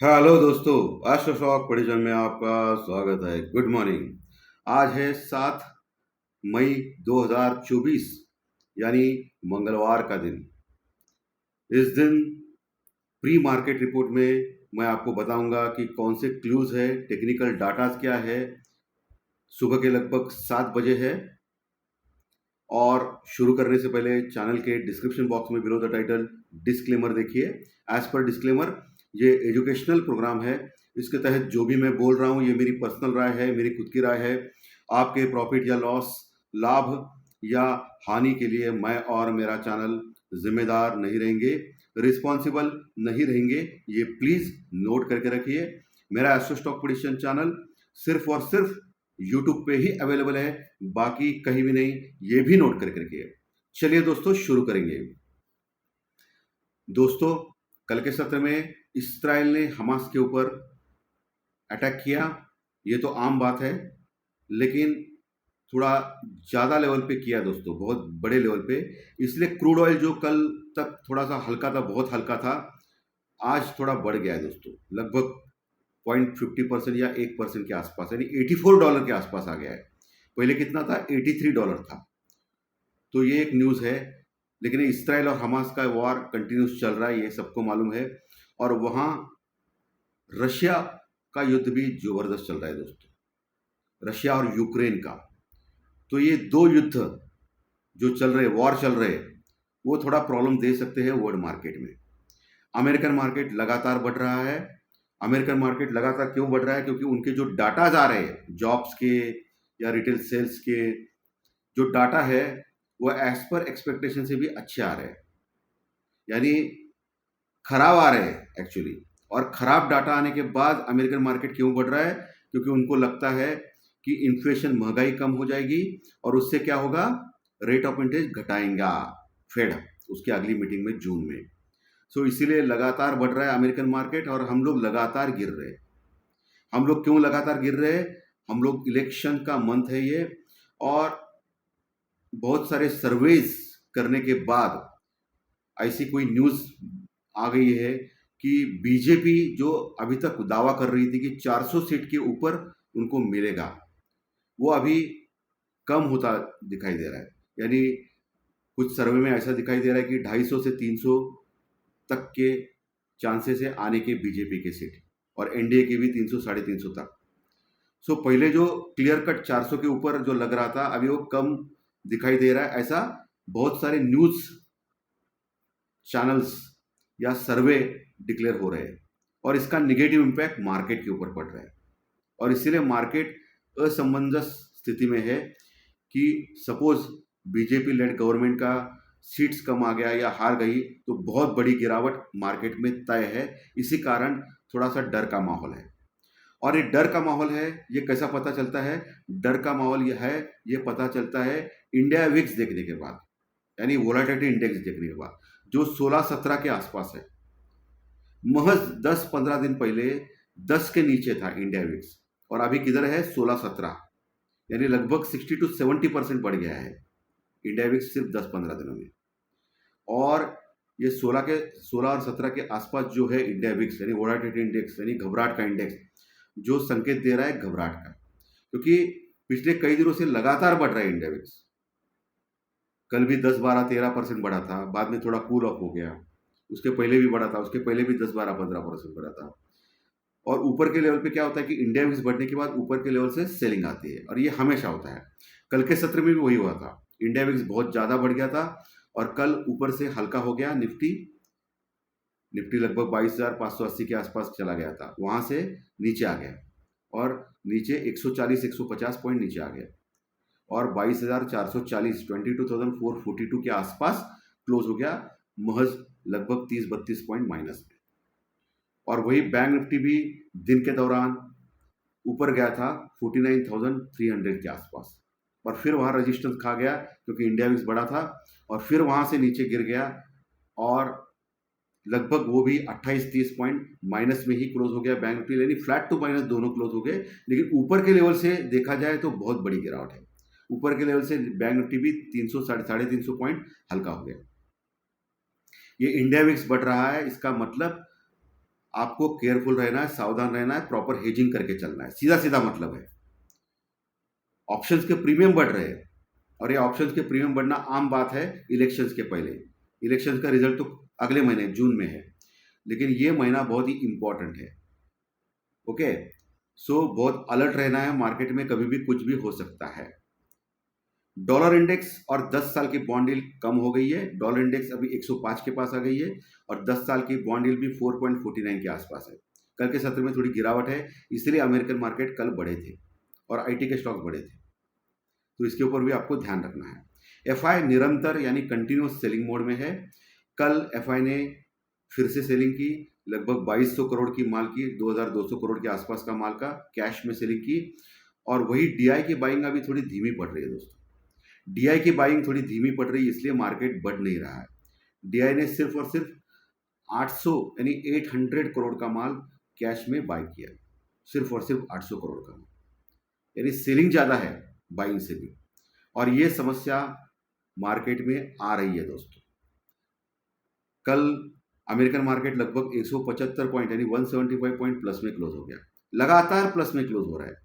Hello दोस्तों, astro shock पॉडिशन में आपका स्वागत है। Good morning. आज है 7 मई 2024 यानी मंगलवार का दिन। इस दिन प्री मार्केट रिपोर्ट में मैं आपको बताऊंगा कि कौन से क्लूज है, टेक्निकल डाटा क्या है। सुबह के लगभग 7 बजे है। और शुरू करने से पहले चैनल के डिस्क्रिप्शन बॉक्स में बिलो द टाइटल डिस्क्लेमर देखिए। एज पर डिस्क्लेमर, ये एजुकेशनल प्रोग्राम है। इसके तहत जो भी मैं बोल रहा हूँ ये मेरी पर्सनल राय है, मेरी खुद की राय है। आपके प्रॉफिट या लॉस, लाभ या हानि के लिए मैं और मेरा चैनल जिम्मेदार नहीं रहेंगे, रिस्पॉन्सिबल नहीं रहेंगे। ये प्लीज नोट करके रखिए। मेरा एस्ट्रो स्टॉक प्रेडिक्शन चैनल सिर्फ और सिर्फ यूट्यूब पे ही अवेलेबल है, बाकी कहीं भी नहीं। ये भी नोट करके रखिए। चलिए दोस्तों, शुरू करेंगे। दोस्तों, कल के सत्र में इस्राइल ने हमास के ऊपर अटैक किया। ये तो आम बात है, लेकिन थोड़ा ज़्यादा लेवल पे किया दोस्तों, बहुत बड़े लेवल पे। इसलिए क्रूड ऑयल जो कल तक थोड़ा सा हल्का था, बहुत हल्का था, आज थोड़ा बढ़ गया है दोस्तों। लगभग 0.50% या 1% के आसपास, यानी $84 के आसपास आ गया है। पहले कितना था? $83 था। तो ये एक न्यूज़ है। लेकिन इसराइल और हमास का वॉर कंटिन्यूस चल रहा है, ये सबको मालूम है। और वहाँ रशिया का युद्ध भी जबरदस्त चल रहा है दोस्तों, रशिया और यूक्रेन का। तो ये दो युद्ध जो चल रहे, वॉर चल रहे, वो थोड़ा प्रॉब्लम दे सकते हैं वर्ल्ड मार्केट में। अमेरिकन मार्केट लगातार बढ़ रहा है। अमेरिकन मार्केट लगातार क्यों बढ़ रहा है? क्योंकि उनके जो डाटाज आ रहे हैं, जॉब्स के या रिटेल सेल्स के जो डाटा है, वो एज पर एक्सपेक्टेशन से भी अच्छे आ रहे हैं, यानी खराब आ रहे हैं एक्चुअली। और खराब डाटा आने के बाद अमेरिकन मार्केट क्यों बढ़ रहा है? क्योंकि उनको लगता है कि इन्फ्लेशन, महंगाई कम हो जाएगी और उससे क्या होगा, रेट ऑफ इंटरेस्ट घटाएंगा फेड उसकी अगली मीटिंग में जून में। सो इसीलिए लगातार बढ़ रहा है अमेरिकन मार्केट और हम लोग लगातार गिर रहे हैं। हम लोग क्यों लगातार गिर रहे हैं? हम लोग, इलेक्शन का मंथ है ये, और बहुत सारे सर्वेज करने के बाद ऐसी कोई न्यूज़ आ गई है कि बीजेपी जो अभी तक दावा कर रही थी कि 400 सीट के ऊपर उनको मिलेगा, वो अभी कम होता दिखाई दे रहा है। यानी कुछ सर्वे में ऐसा दिखाई दे रहा है कि 250 से 300 तक के चांसेस है आने के बीजेपी के सीट, और एनडीए के भी 300 साढ़े 300 तक। सो पहले जो क्लियर कट 400 के ऊपर जो लग रहा था, अभी वो कम दिखाई दे रहा है। ऐसा बहुत सारे न्यूज़ चैनल्स या सर्वे डिक्लेयर हो रहे हैं, और इसका निगेटिव इम्पैक्ट मार्केट के ऊपर पड़ रहा है। और इसीलिए मार्केट असमंजस स्थिति में है कि सपोज बीजेपी लेड गवर्नमेंट का सीट्स कम आ गया या हार गई तो बहुत बड़ी गिरावट मार्केट में तय है। इसी कारण थोड़ा सा डर का माहौल है। और ये डर का माहौल है, ये कैसा पता चलता है? डर का माहौल ये है, ये पता चलता है इंडिया विक्स देखने के बाद, यानी वोलाटिलिटी इंडेक्स देखने के बाद, जो 16-17 के आसपास है। महज 10-15 दिन पहले 10 के नीचे था इंडिया विक्स, और अभी किधर है? 16-17, यानी लगभग 60-70% बढ़ गया है इंडिया विक्स सिर्फ 10-15 दिनों में। और ये 16 और 17 के आसपास जो है इंडिया विक्स, यानी वोलाटिलिटी इंडेक्स, यानी घबराहट का इंडेक्स, जो संकेत दे रहा है घबराहट का। क्योंकि पिछले कई दिनों से लगातार बढ़ रहा है इंडिया विक्स। कल भी 10-12-13% बढ़ा था, बाद में थोड़ा कूल ऑफ हो गया। उसके पहले भी बढ़ा था, उसके पहले भी 10-12-15% बढ़ा था। और ऊपर के लेवल पे क्या होता है कि इंडिया विक्स बढ़ने के बाद ऊपर के लेवल से सेलिंग आती है, और ये हमेशा होता है। कल के सत्र में भी वही हुआ था, इंडिया विक्स बहुत ज़्यादा बढ़ गया था, और कल ऊपर से हल्का हो गया। निफ्टी लगभग 22,580 के आसपास चला गया था, वहाँ से नीचे आ गया, और नीचे 140-150 पॉइंट नीचे आ गया, और 22,440, 22,442 के आसपास क्लोज हो गया, महज लगभग 30-32 पॉइंट माइनस में। और वही बैंक निफ्टी भी दिन के दौरान ऊपर गया था 49,300 के आसपास, और फिर वहाँ रजिस्टेंस खा गया क्योंकि इंडिया विक्स बढ़ा था, और फिर वहाँ से नीचे गिर गया, और लगभग वो भी 28-30 पॉइंट माइनस में ही क्लोज हो गया बैंक निफ्टी, यानी फ्लैट टू माइनस दोनों क्लोज हो गए। लेकिन ऊपर के लेवल से देखा जाए तो बहुत बड़ी गिरावट है। ऊपर के लेवल से बैंक निफ्टी भी 300 साढ़े 300 पॉइंट हल्का हो गया। ये इंडिया विक्स बढ़ रहा है, इसका मतलब आपको केयरफुल रहना है, सावधान रहना है, प्रॉपर हेजिंग करके चलना है, सीधा सीधा मतलब है। ऑप्शंस के प्रीमियम बढ़ रहे हैं और ये ऑप्शंस के प्रीमियम बढ़ना आम बात है इलेक्शंस के पहले। इलेक्शंस का रिजल्ट तो अगले महीने जून में है, लेकिन ये महीना बहुत ही इंपॉर्टेंट है। ओके, सो बहुत अलर्ट रहना है, मार्केट में कभी भी कुछ भी हो सकता है। डॉलर इंडेक्स और 10 साल की बॉन्ड यील्ड कम हो गई है। डॉलर इंडेक्स अभी 105 के पास आ गई है और 10 साल की बॉन्ड यील्ड भी 4.49 के आसपास है। कल के सत्र में थोड़ी गिरावट है, इसलिए अमेरिकन मार्केट कल बढ़े थे और आईटी के स्टॉक बढ़े थे, तो इसके ऊपर भी आपको ध्यान रखना है। एफआई निरंतर यानी कंटिन्यूस सेलिंग मोड में है। कल एफआई ने फिर से सेलिंग की, लगभग 2200 करोड़ की माल की, 2200 करोड़ के आसपास का माल का कैश में सेलिंग की। और वही डीआई की बाइंग अभी थोड़ी धीमी पड़ रही है दोस्तों। डीआई की बाइंग थोड़ी धीमी पड़ रही है, इसलिए मार्केट बढ़ नहीं रहा है। डीआई ने सिर्फ और सिर्फ 800 यानी 800 करोड़ का माल कैश में बाय किया, सिर्फ और सिर्फ 800 करोड़ का माल, यानी सेलिंग ज़्यादा है बाइंग से भी। और ये समस्या मार्केट में आ रही है दोस्तों। कल अमेरिकन मार्केट लगभग 175 पॉइंट यानी 175 पॉइंट प्लस में क्लोज हो गया, लगातार प्लस में क्लोज हो रहा है।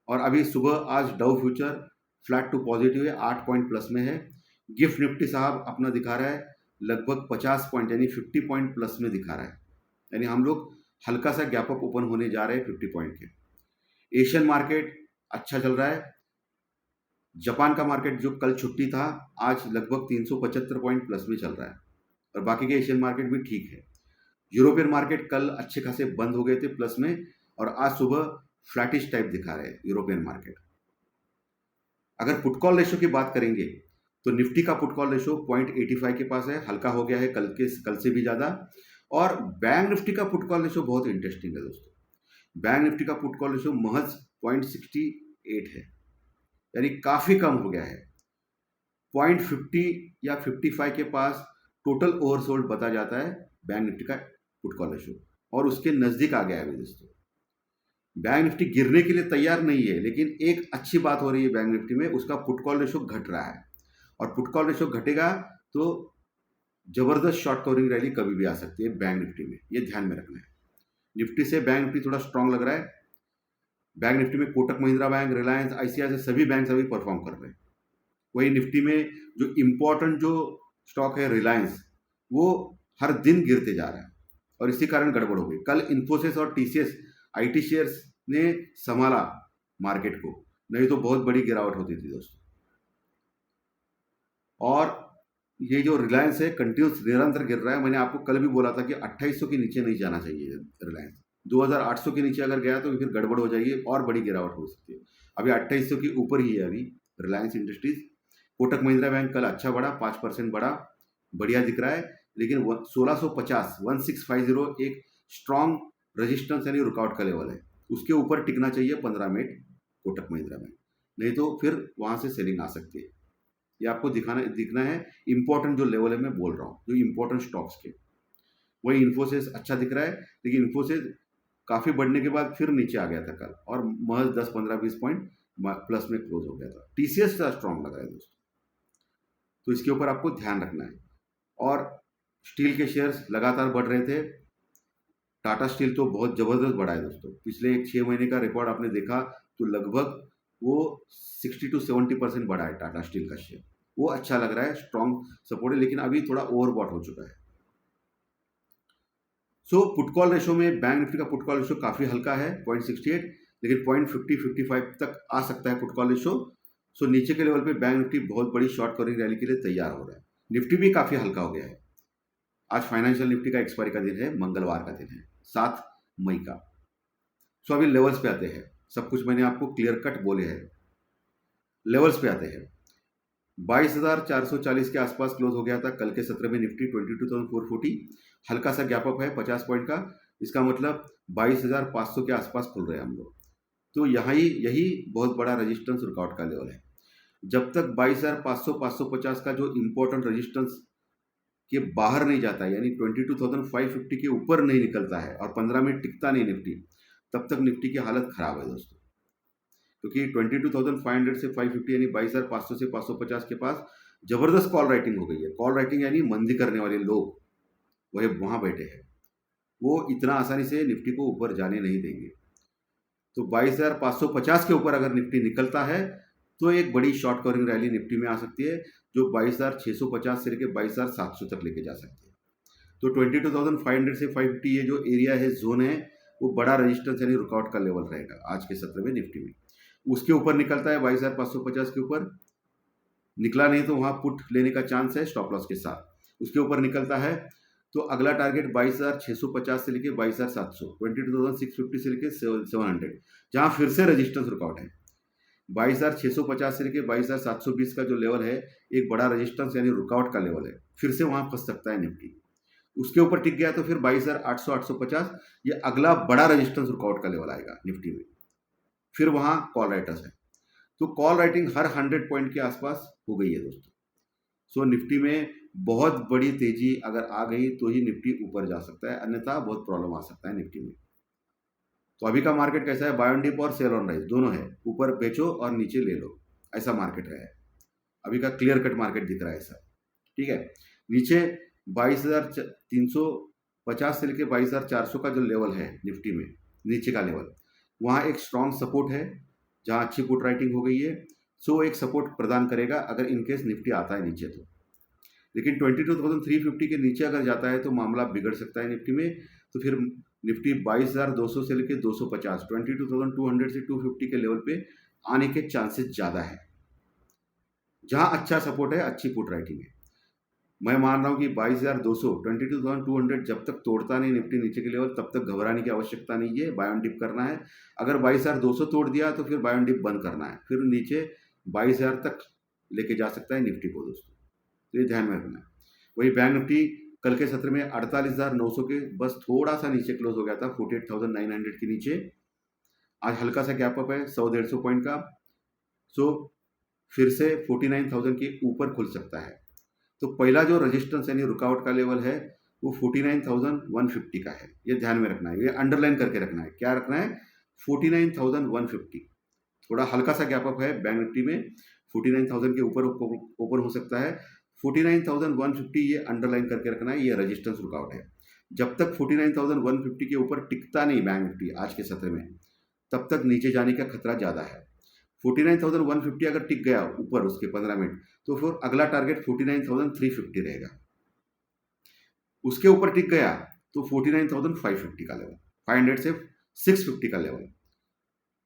और अभी सुबह आज डाउ फ्यूचर फ्लैट टू पॉजिटिव है, 8 पॉइंट प्लस में है। गिफ्ट निफ्टी साहब अपना दिखा रहा है लगभग 50 पॉइंट यानी 50 पॉइंट प्लस में दिखा रहा है, यानी हम लोग हल्का सा गैप अप ओपन होने जा रहे हैं 50 पॉइंट के। एशियन मार्केट अच्छा चल रहा है। जापान का मार्केट जो कल छुट्टी था, आज लगभग 375 पॉइंट प्लस में चल रहा है और बाकी के एशियन मार्केट भी ठीक है। यूरोपियन मार्केट कल अच्छे खासे बंद हो गए थे प्लस में और आज सुबह फ्लैटिश टाइप दिखा रहे हैं यूरोपियन मार्केट। अगर पुट कॉल रेशो की बात करेंगे तो निफ्टी का पुट कॉल रेशो 0.85 के पास है, हल्का हो गया है कल से भी ज़्यादा। और बैंक निफ्टी का पुट कॉल रेशो बहुत इंटरेस्टिंग है दोस्तों। बैंक निफ्टी का पुट कॉल रेशो महज 0.68 है, यानी काफ़ी कम हो गया है। 0.50 या 55 के पास टोटल ओवरसोल्ड बता जाता है बैंक निफ्टी का पुट कॉल रेशो, और उसके नज़दीक आ गया है अभी दोस्तों। बैंक निफ्टी गिरने के लिए तैयार नहीं है, लेकिन एक अच्छी बात हो रही है बैंक निफ्टी में, उसका पुट कॉल रेशो घट रहा है। और पुट कॉल रेशो घटेगा तो जबरदस्त शॉर्ट कवरिंग रैली कभी भी आ सकती है बैंक निफ्टी में, ये ध्यान में रखना है। निफ्टी से बैंक निफ्टी थोड़ा स्ट्रांग लग रहा है। बैंक निफ्टी में कोटक महिंद्रा बैंक, रिलायंस, आईसीआईसीआई सभी बैंक अभी परफॉर्म कर रहे हैं। वही निफ्टी में जो इम्पोर्टेंट जो स्टॉक है रिलायंस, वो हर दिन गिरते जा रहा है और इसी कारण गड़बड़ हो गई। कल इन्फोसिस और टीसीएस आईटी शेयर्स ने संभाला मार्केट को, नहीं तो बहुत बड़ी गिरावट होती थी दोस्तों। और ये जो रिलायंस है कंटिन्यूस निरंतर गिर रहा है। मैंने आपको कल भी बोला था कि 2800 के नीचे नहीं जाना चाहिए रिलायंस। 2800 के नीचे अगर गया तो फिर गड़बड़ हो जाएगी और बड़ी गिरावट हो सकती है। अभी 2800 के ऊपर ही है अभी रिलायंस इंडस्ट्रीज। कोटक महिंद्रा बैंक कल अच्छा बढ़ा, 5% बढ़ा, बढ़िया दिख रहा है। लेकिन 1650 1650 एक स्ट्रॉन्ग रजिस्टेंस यानी रुकआउट का लेवल है, उसके ऊपर टिकना चाहिए 15 मिनट कोटक महिंद्रा में, नहीं तो फिर वहाँ से सेलिंग आ सकती है। ये आपको दिखना है इंपॉर्टेंट जो लेवल है मैं बोल रहा हूँ, जो इंपॉर्टेंट स्टॉक्स के। वही इन्फोसिस अच्छा दिख रहा है, लेकिन इन्फोसिस काफ़ी बढ़ने के बाद फिर नीचे आ गया था कल और महज 10-15-20 पॉइंट प्लस में क्लोज हो गया था। टीसीएस का स्ट्रॉन्ग लगा है दोस्तों, तो इसके ऊपर आपको ध्यान रखना है। और स्टील के शेयर्स लगातार बढ़ रहे थे। टाटा स्टील तो बहुत ज़बरदस्त बढ़ा है दोस्तों। पिछले 6 महीने का रिकॉर्ड आपने देखा तो लगभग वो 60-70% बढ़ा है टाटा स्टील का शेयर। वो अच्छा लग रहा है, स्ट्रॉन्ग सपोर्ट है, लेकिन अभी थोड़ा ओवरबॉट हो चुका है। सो पुट कॉल रेशो में बैंक निफ्टी का पुट कॉल रेशो काफ़ी हल्का है 0.68, लेकिन 0.50-55 तक आ सकता है पुट कॉल रेशो। सो नीचे के लेवल पे बैंक निफ्टी बहुत बड़ी शॉर्ट कवरिंग रैली के लिए तैयार हो रहा है। निफ्टी भी काफ़ी हल्का हो गया है। आज फाइनेंशियल निफ्टी का एक्सपायरी का दिन है, मंगलवार का दिन है, 7 मई का। सो अभी लेवल्स पे आते हैं। सब कुछ मैंने आपको क्लियर कट बोले हैं। लेवल्स पे आते हैं। 22,440 के आसपास क्लोज हो गया था कल के सत्र में निफ्टी। 22,440 हल्का सा गैप अप है 50 पॉइंट का। इसका मतलब 22,500 के आसपास खुल रहे हैं हम लोग। तो यही बहुत बड़ा रेजिस्टेंस रुकआउट का लेवल है। जब तक 22,500 550 का जो इम्पोर्टेंट रेजिस्टेंस के बाहर नहीं जाता है, यानी 22,550 के ऊपर नहीं निकलता है और 15 मिनट टिकता नहीं निफ्टी, तब तक निफ्टी की हालत खराब है दोस्तों। क्योंकि 22,500 से 550 यानी 22,500 से 550 के पास जबरदस्त कॉल राइटिंग हो गई है। कॉल राइटिंग यानी मंदी करने वाले लोग वह वहाँ बैठे हैं। वो इतना आसानी से निफ्टी को ऊपर जाने नहीं देंगे। तो 22,550 के ऊपर अगर निफ्टी निकलता है तो एक बड़ी शॉर्ट कवरिंग रैली निफ्टी में आ सकती है, जो 22,650 से लेकर 22,700 तक लेके जा सकती है। तो 22,500 से 550 ये जो एरिया है, जोन है, वो बड़ा रेजिस्टेंस यानी रुकआउट का लेवल रहेगा आज के सत्र में निफ्टी में। उसके ऊपर निकलता है 22,550 के ऊपर, निकला नहीं तो वहाँ पुट लेने का चांस है स्टॉप लॉस के साथ। उसके ऊपर निकलता है तो अगला टारगेट 22,650 से लेके 22,700, 22,650 से लेके 700, जहाँ फिर से रेजिस्टेंस रुकआउट है। 22,650 से लेके 22,720 का जो लेवल है, एक बड़ा रेजिस्टेंस यानी रुकआउट का लेवल है, फिर से वहाँ फंस सकता है निफ्टी। उसके ऊपर टिक गया तो फिर 22,800, 850 ये अगला बड़ा रेजिस्टेंस रुकआउट का लेवल आएगा निफ्टी में। फिर वहाँ कॉल राइटर्स है, तो कॉल राइटिंग हर 100 पॉइंट के आसपास हो गई है दोस्तों। सो निफ्टी में बहुत बड़ी तेजी अगर आ गई तो ही निफ्टी ऊपर जा सकता है, अन्यथा बहुत प्रॉब्लम आ सकता है निफ्टी में। तो अभी का मार्केट कैसा है? बाय ऑन डिप और सेल ऑन राइज दोनों है, ऊपर बेचो और नीचे ले लो, ऐसा मार्केट है अभी का। क्लियर कट मार्केट दिख रहा है ऐसा, ठीक है। नीचे 22,350 से लेकर 22,400 का जो लेवल है निफ्टी में, नीचे का लेवल, वहाँ एक स्ट्रॉन्ग सपोर्ट है जहाँ अच्छी पुट राइटिंग हो गई है। सो एक सपोर्ट प्रदान करेगा अगर इनकेस निफ्टी आता है नीचे तो। लेकिन 22,350 के नीचे अगर जाता है तो मामला बिगड़ सकता है निफ्टी में। तो फिर निफ्टी 22,200 से लेकर 250, 22,200 से 250 के लेवल पे आने के चांसेस ज़्यादा है, जहाँ अच्छा सपोर्ट है, अच्छी पुट राइटिंग है। मैं मान रहा हूँ कि 22,200, 22,200 जब तक तोड़ता नहीं निफ्टी नीचे के लेवल, तब तक घबराने की आवश्यकता नहीं है, बाय ऑन डिप करना है। अगर 22,200 तोड़ दिया तो फिर बाय ऑन डिप बंद करना है, फिर नीचे 22,000 तक लेके जा सकता है निफ्टी को दोस्तों, तो ये ध्यान में रखना है। वही बैंक निफ्टी कल के सत्र में 48,900 के बस थोड़ा सा नीचे क्लोज हो गया था, 48,900 के नीचे। आज हल्का सा गैप अप है 100-150 पॉइंट का। सो फिर से 49,000 के ऊपर खुल सकता है। तो पहला जो रेजिस्टेंस यानी रुकावट का लेवल है वो 49,150 का है, ये ध्यान में रखना है, ये अंडरलाइन करके रखना है। क्या रखना है? 49,150। थोड़ा हल्का सा गैप अप है बैंक निफ्टी में, 49,000 के ऊपर हो सकता है। 49,150 ये अंडरलाइन करके रखना है, ये रेजिस्टेंस रुकावट है। जब तक 49,150 के ऊपर टिकता नहीं बैंक निफ्टी आज के सत्र में, तब तक नीचे जाने का खतरा ज़्यादा है। 49,150 अगर टिक गया ऊपर उसके 15 मिनट, तो फिर अगला टारगेट 49,350 रहेगा। उसके ऊपर टिक गया तो 49,550 का लेवल, 500 से 650 का लेवल,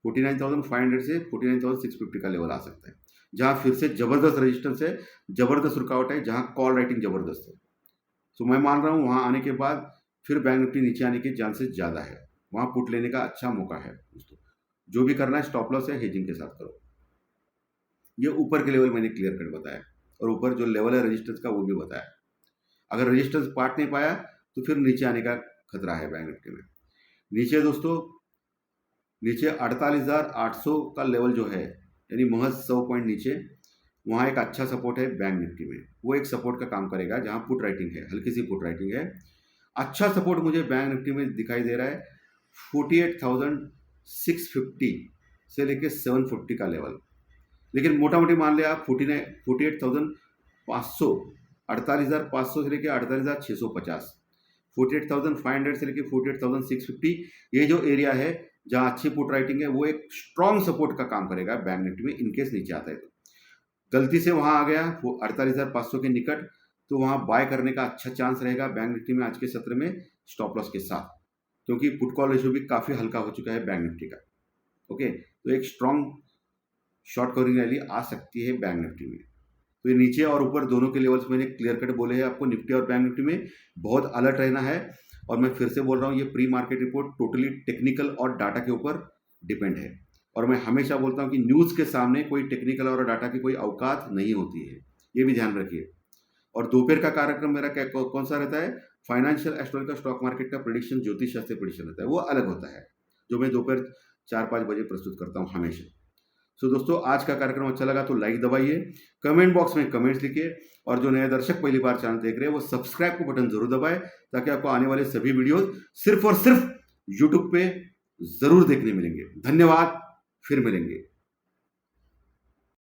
49,500 से 49,650 का लेवल आ सकता है, जहाँ फिर से जबरदस्त रेजिस्टेंस है, जबरदस्त रुकावट है, जहाँ कॉल राइटिंग जबरदस्त है। तो मैं मान रहा हूँ वहाँ आने के बाद फिर बैंक निफ्टी नीचे आने के चांसेस ज़्यादा है, वहाँ पुट लेने का अच्छा मौका है दोस्तों। जो भी करना है स्टॉप लॉस है, हेजिंग के साथ करो। ये ऊपर के लेवल मैंने क्लियर कट बताया, और ऊपर जो लेवल है रेजिस्टेंस का वो भी बताया। अगर रेजिस्टेंस पाट नहीं पाया तो फिर नीचे आने का खतरा है बैंक निफ्टी में। नीचे दोस्तों, नीचे 48,800 का लेवल जो है, यानी महज 100 पॉइंट नीचे, वहाँ एक अच्छा सपोर्ट है बैंक निफ्टी में, वो एक सपोर्ट का काम करेगा, जहाँ पुट राइटिंग है, हल्की सी पुट राइटिंग है। अच्छा सपोर्ट मुझे बैंक निफ्टी में दिखाई दे रहा है 48,650 से लेके 750 का लेवल। लेकिन मोटा मोटी मान लिया आप 48,500, 48,500 से लेकर 48,650, 48,500 से लेकर 48,650, ये जो एरिया है जहाँ अच्छी पुट राइटिंग है, वो एक स्ट्रॉन्ग सपोर्ट का काम करेगा बैंक निफ्टी में, इनकेस नीचे आता है तो। गलती से वहाँ आ गया वो 48,500 के निकट, तो वहाँ बाय करने का अच्छा चांस रहेगा बैंक निफ्टी में आज के सत्र में स्टॉप लॉस के साथ, क्योंकि पुट कॉल रेशियो भी काफ़ी हल्का हो चुका है बैंक निफ्टी का। ओके, तो एक स्ट्रॉन्ग शॉर्ट कवरिंग रैली आ सकती है बैंक निफ्टी में। तो ये नीचे और ऊपर दोनों के लेवल्स मैंने क्लियर कट बोले हैं आपको। निफ्टी और बैंक निफ्टी में बहुत अलर्ट रहना है, और मैं फिर से बोल रहा हूँ, ये pre market report totally technical और डाटा के ऊपर डिपेंड है। और मैं हमेशा बोलता हूँ कि न्यूज़ के सामने कोई टेक्निकल और डाटा की कोई औकात नहीं होती है, ये भी ध्यान रखिए। और दोपहर का कार्यक्रम मेरा क्या कौन सा रहता है? फाइनेंशियल एस्ट्रोलॉजी का स्टॉक मार्केट का प्रेडिक्शन, ज्योतिष शास्त्र प्रेडिक्शन रहता है, वो अलग होता है, जो मैं दोपहर 4-5 बजे प्रस्तुत करता हूँ हमेशा। सो दोस्तों, आज का कार्यक्रम अच्छा लगा तो लाइक दबाइए, कमेंट बॉक्स में कमेंट्स लिखिए, और जो नए दर्शक पहली बार चैनल देख रहे हैं वो सब्सक्राइब को बटन जरूर दबाएं, ताकि आपको आने वाले सभी वीडियोस सिर्फ और सिर्फ यूट्यूब पे जरूर देखने मिलेंगे। धन्यवाद, फिर मिलेंगे।